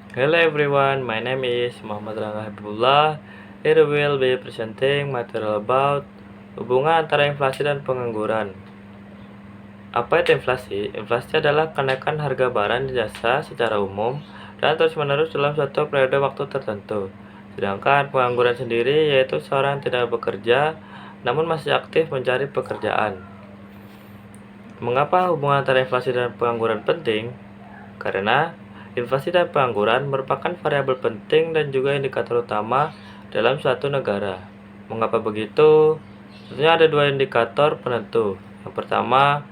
Hello everyone, my name is Muhammad Rangga Habibullah. Here will be presenting material about hubungan antara inflasi dan pengangguran. Apa itu inflasi? Inflasi adalah kenaikan harga barang dan jasa secara umum dan terus-menerus dalam suatu periode waktu tertentu. Sedangkan pengangguran sendiri yaitu seorang yang tidak bekerja namun masih aktif mencari pekerjaan. Mengapa hubungan antara inflasi dan pengangguran penting? Karena inflasi dan pengangguran merupakan variabel penting dan juga indikator utama dalam suatu negara. Mengapa begitu? Tentunya ada dua indikator penentu. Yang pertama,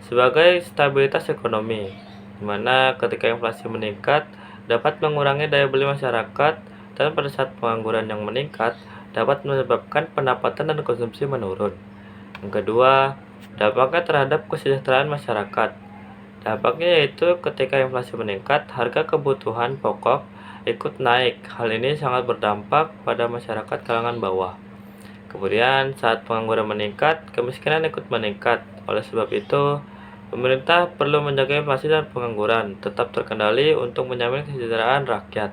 sebagai stabilitas ekonomi, di mana ketika inflasi meningkat dapat mengurangi daya beli masyarakat dan pada saat pengangguran yang meningkat dapat menyebabkan pendapatan dan konsumsi menurun. Yang kedua, dampaknya terhadap kesejahteraan masyarakat. Dampaknya yaitu ketika inflasi meningkat, harga kebutuhan pokok ikut naik. Hal ini sangat berdampak pada masyarakat kalangan bawah. Kemudian saat pengangguran meningkat, kemiskinan ikut meningkat. Oleh sebab itu, pemerintah perlu menjaga inflasi dan pengangguran tetap terkendali untuk menjamin kesejahteraan rakyat.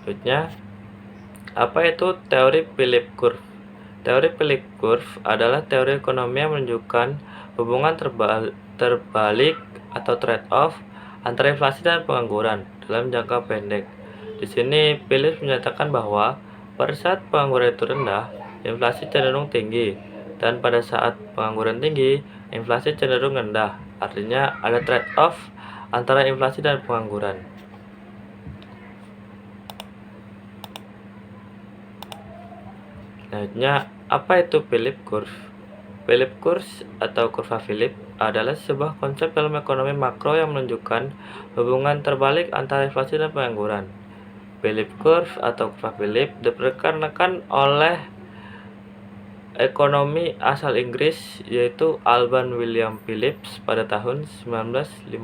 Selanjutnya, apa itu teori Philip Curve? Teori Philip Curve adalah teori ekonomi yang menunjukkan hubungan terbalik atau trade-off antara inflasi dan pengangguran dalam jangka pendek. Di sini, Philip menyatakan bahwa pada saat pengangguran itu rendah, inflasi cenderung tinggi, dan pada saat pengangguran tinggi, inflasi cenderung rendah. Artinya, ada trade-off antara inflasi dan pengangguran. Selanjutnya, apa itu Philip Curve? Philip Curve atau kurva Philip adalah sebuah konsep dalam ekonomi makro yang menunjukkan hubungan terbalik antara inflasi dan pengangguran. Philip Curve atau kurva Philip diperkenalkan oleh ekonomi asal Inggris yaitu Alban William Phillips pada tahun 1958.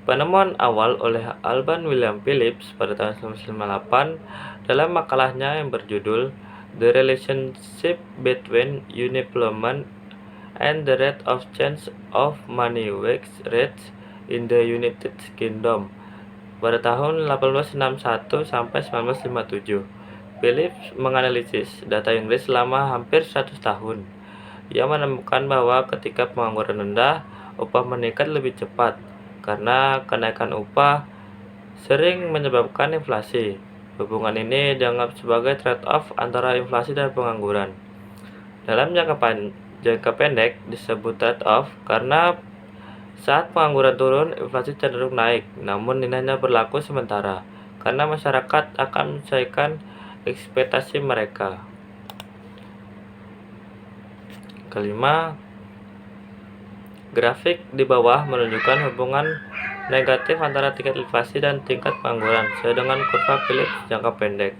Penemuan awal oleh Alban William Phillips pada tahun 1958 dalam makalahnya yang berjudul The Relationship Between Unemployment and the Rate of Change of Money Wage Rates in the United Kingdom pada tahun 1861 sampai 1957. Phillips menganalisis data Inggris selama hampir 100 tahun. Ia menemukan bahwa ketika pengangguran rendah, upah meningkat lebih cepat karena kenaikan upah sering menyebabkan inflasi. Hubungan ini dianggap sebagai trade-off antara inflasi dan pengangguran. Dalam jangka pendek disebut trade-off karena saat pengangguran turun, inflasi cenderung naik, namun ini hanya berlaku sementara karena masyarakat akan menyesuaikan ekspektasi mereka. Kelima, grafik di bawah menunjukkan hubungan negatif antara tingkat inflasi dan tingkat pengangguran sesuai dengan kurva Phillips jangka pendek.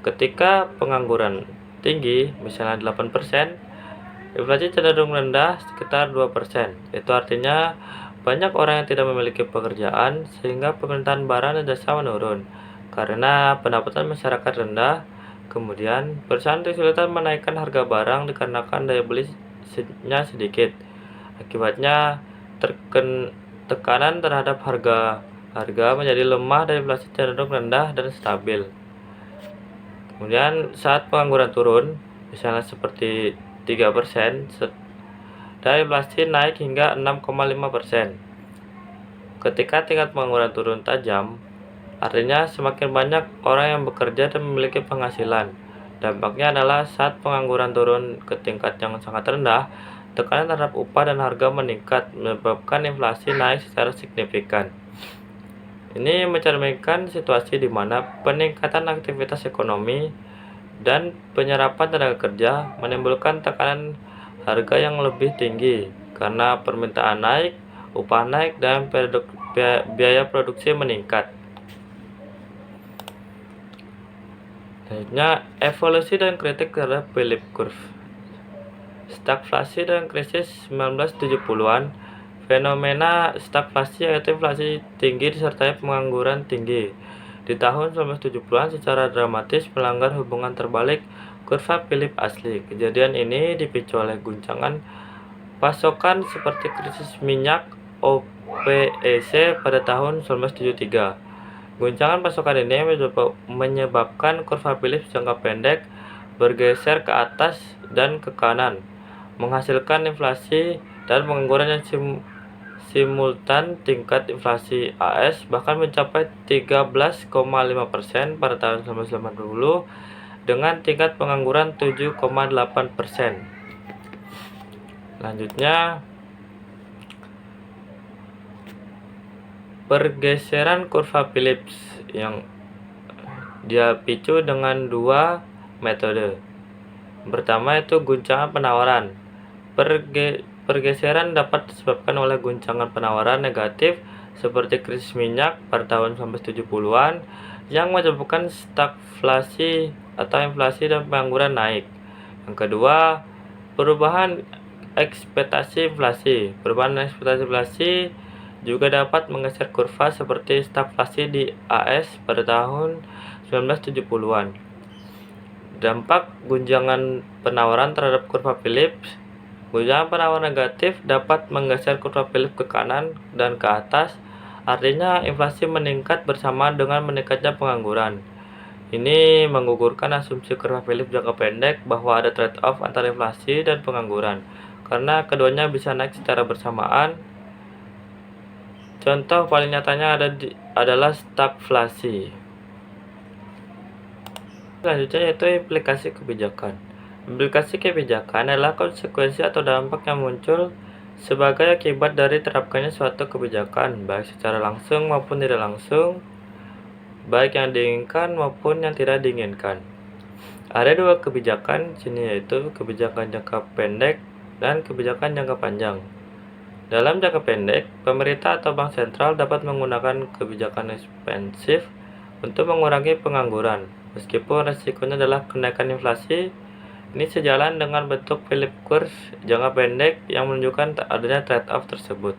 Ketika pengangguran tinggi, misalnya 8%, inflasi cenderung rendah sekitar 2%. Itu artinya banyak orang yang tidak memiliki pekerjaan sehingga permintaan barang dan jasa menurun karena pendapatan masyarakat rendah. Kemudian, perusahaan kesulitan menaikkan harga barang dikarenakan daya belinya sedikit. Akibatnya, tekanan terhadap harga menjadi lemah dan inflasi cenderung rendah dan stabil. Kemudian, saat pengangguran turun, misalnya seperti 3%, dan inflasi naik hingga 6,5%. Ketika tingkat pengangguran turun tajam, artinya semakin banyak orang yang bekerja dan memiliki penghasilan. Dampaknya adalah saat pengangguran turun ke tingkat yang sangat rendah, tekanan terhadap upah dan harga meningkat, menyebabkan inflasi naik secara signifikan. Ini mencerminkan situasi di mana peningkatan aktivitas ekonomi dan penyerapan tenaga kerja menimbulkan tekanan harga yang lebih tinggi karena permintaan naik, upah naik, dan biaya produksi meningkat. Selanjutnya, evolusi dan kritik terhadap Philip Curve. Stagflasi dan krisis 1970-an. Fenomena stagflasi yaitu inflasi tinggi disertai pengangguran tinggi di tahun 1970-an secara dramatis melanggar hubungan terbalik kurva Philip asli. Kejadian ini dipicu oleh guncangan pasokan seperti krisis minyak, PEC pada tahun 1973. Guncangan pasokan ini menyebabkan kurva Phillips jangka pendek bergeser ke atas dan ke kanan, menghasilkan inflasi dan pengangguran yang simultan. Tingkat inflasi AS bahkan mencapai 13,5% pada tahun 1980 dengan tingkat pengangguran 7,8%. Selanjutnya, pergeseran kurva Phillips yang dia picu dengan dua metode. Pertama itu guncangan penawaran. Pergeseran dapat disebabkan oleh guncangan penawaran negatif seperti krisis minyak pada tahun 1970-an yang menyebabkan stagflasi atau inflasi dan pengangguran naik. Yang kedua, perubahan ekspektasi inflasi. Perubahan ekspektasi inflasi juga dapat menggeser kurva seperti stagflasi di AS pada tahun 1970-an. Dampak guncangan penawaran terhadap kurva Phillips. Guncangan penawaran negatif dapat menggeser kurva Phillips ke kanan dan ke atas, artinya inflasi meningkat bersamaan dengan meningkatnya pengangguran. Ini menggugurkan asumsi kurva Phillips jangka pendek bahwa ada trade-off antara inflasi dan pengangguran, karena keduanya bisa naik secara bersamaan. Contoh paling nyatanya adalah stagflasi. Selanjutnya yaitu implikasi kebijakan. Implikasi kebijakan adalah konsekuensi atau dampak yang muncul sebagai akibat dari terapkannya suatu kebijakan, baik secara langsung maupun tidak langsung, baik yang diinginkan maupun yang tidak diinginkan. Ada dua kebijakan sini, yaitu kebijakan jangka pendek dan kebijakan jangka panjang. Dalam jangka pendek, pemerintah atau bank sentral dapat menggunakan kebijakan ekspansif untuk mengurangi pengangguran, meskipun resikonya adalah kenaikan inflasi. Ini sejalan dengan bentuk Phillips curve jangka pendek yang menunjukkan adanya trade-off tersebut.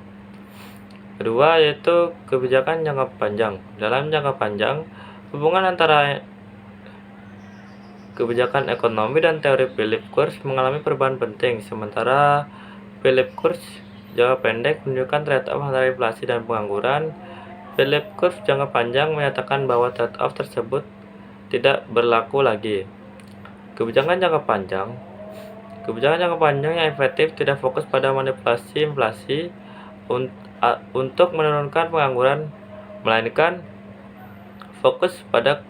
Kedua yaitu kebijakan jangka panjang. Dalam jangka panjang, hubungan antara kebijakan ekonomi dan teori Phillips curve mengalami perubahan penting. Sementara Phillips curve jangka pendek menunjukkan trade-off antara inflasi dan pengangguran, Phillips curve jangka panjang menyatakan bahwa trade-off tersebut tidak berlaku lagi. Kebijakan jangka panjang yang efektif tidak fokus pada manipulasi inflasi untuk menurunkan pengangguran, melainkan fokus pada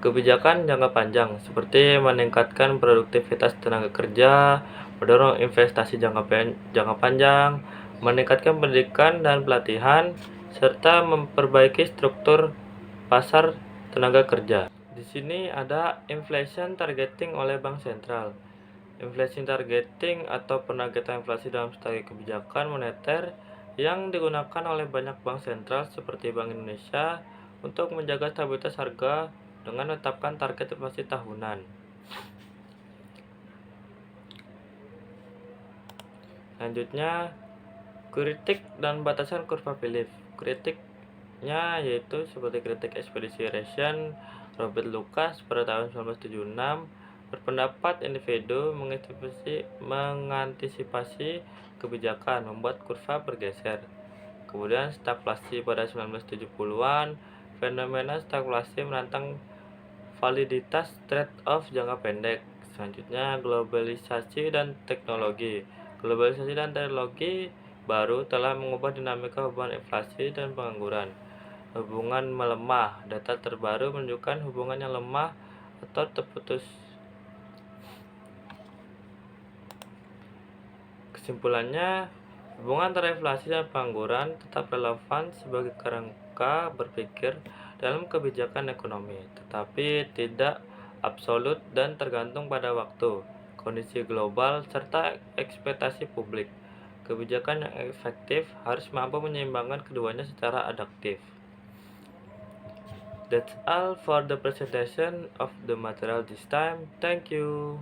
kebijakan jangka panjang seperti meningkatkan produktivitas tenaga kerja, mendorong investasi jangka panjang, meningkatkan pendidikan dan pelatihan, serta memperbaiki struktur pasar tenaga kerja. Di sini ada inflation targeting oleh bank sentral. Inflation targeting atau penargetan inflasi dalam strategi kebijakan moneter yang digunakan oleh banyak bank sentral seperti Bank Indonesia untuk menjaga stabilitas harga dengan menetapkan target inflasi tahunan. Selanjutnya, kritik dan batasan kurva Phillips. Kritiknya yaitu seperti kritik ekspedisi Ration Robert Lucas pada tahun 1976 berpendapat individu mengantisipasi kebijakan membuat kurva bergeser. Kemudian stagflasi pada 1970-an, fenomena stagflasi menantang validitas trade-off jangka pendek. Selanjutnya, globalisasi dan teknologi. Globalisasi dan teknologi baru telah mengubah dinamika hubungan inflasi dan pengangguran. Hubungan melemah. Data terbaru menunjukkan hubungan yang lemah atau terputus. Kesimpulannya, hubungan antara inflasi dan pengangguran tetap relevan sebagai kerangka berpikir dalam kebijakan ekonomi, tetapi tidak absolut dan tergantung pada waktu, kondisi global, serta ekspektasi publik. Kebijakan yang efektif harus mampu menyeimbangkan keduanya secara adaptif. That's all for the presentation of the material this time. Thank you.